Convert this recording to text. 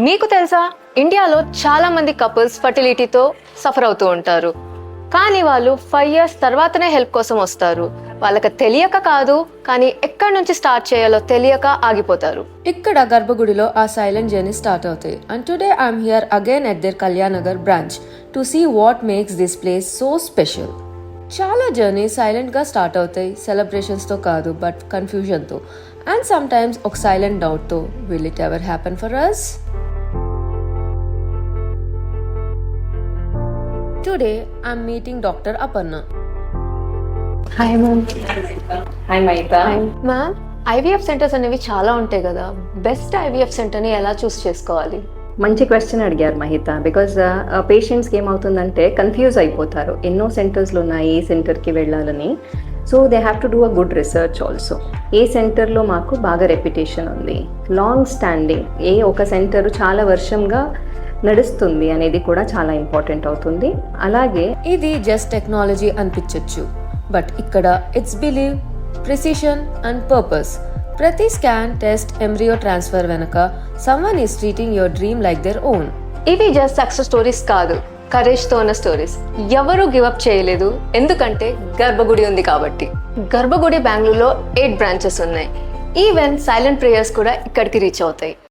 మీకు తెలుసా, ఇండియాలో చాలా మంది కపుల్స్ ఫర్టిలిటీతో సఫర్ అవుతూ ఉంటారు. కానీ వాళ్ళు 5 years తర్వాతనే హెల్ప్ కోసం వస్తారు. వాళ్ళకి తెలియక కాదు, కానీ ఎక్కడి నుంచి స్టార్ట్ చేయాలో తెలియక ఆగిపోతారు. ఇక్కడ గర్భగుడిలో ఆ సైలెంట్ జర్నీ స్టార్ట్ అవుతాయి. And today I'm here again at there Kalyan Nagar branch to see what makes this place so special. చాలా జర్నీ సైలెంట్ గా స్టార్ట్ అవుతాయి, సెలబ్రేషన్స్ తో కాదు బట్ కన్ఫ్యూజన్ తో, అండ్ సమ్ టైమ్స్ ఒక సైలెంట్ డౌట్ తో, will it ever happen for us? Today I'm meeting Dr. Aparna. Hi ma'am. Hi మైత. మ్యామ్, ఐవీఎఫ్ సెంటర్స్ అనేవి చాలా ఉంటాయి కదా, బెస్ట్ ఐవీఎఫ్ సెంటర్ని ఎలా చూస్ చేసుకోవాలి? మంచి క్వశ్చన్ అడిగారు మహిత. బికాజ్ పేషెంట్స్కి ఏమవుతుందంటే కన్ఫ్యూజ్ అయిపోతారు, ఎన్నో సెంటర్స్లు ఉన్నాయి, ఏ సెంటర్కి వెళ్ళాలని. So they have to do a good research also. ఏ సెంటర్లో మాకు బాగా రెప్యుటేషన్ ఉంది, లాంగ్ స్టాండింగ్, ఏ ఒక సెంటర్ చాలా వర్షంగా నడుస్తుంది అనేది కూడా చాలా ఇంపార్టెంట్ అవుతుంది. అలాగే ఇది జస్ట్ టెక్నాలజీ అనిపించవచ్చు, బట్ ఇక్కడ it's believe, precision and purpose. ప్రతి స్కాన్, టెస్ట్, ఎంబ్రియో ట్రాన్స్ఫర్ వెనక someone is treating your dream like their own. ఇవి జస్ట్ సక్సెస్ స్టోరీస్ కాదు, కరేజ్తో ఉన్న స్టోరీస్. ఎవరు గివప్ చేయలేదు, ఎందుకంటే గర్భగుడి ఉంది కాబట్టి. గర్భగుడి బెంగళూరులో 8 branches ఉన్నాయి. ఈవెన్ సైలెంట్ ప్రేయర్స్ కూడా ఇక్కడికి రీచ్ అవుతాయి.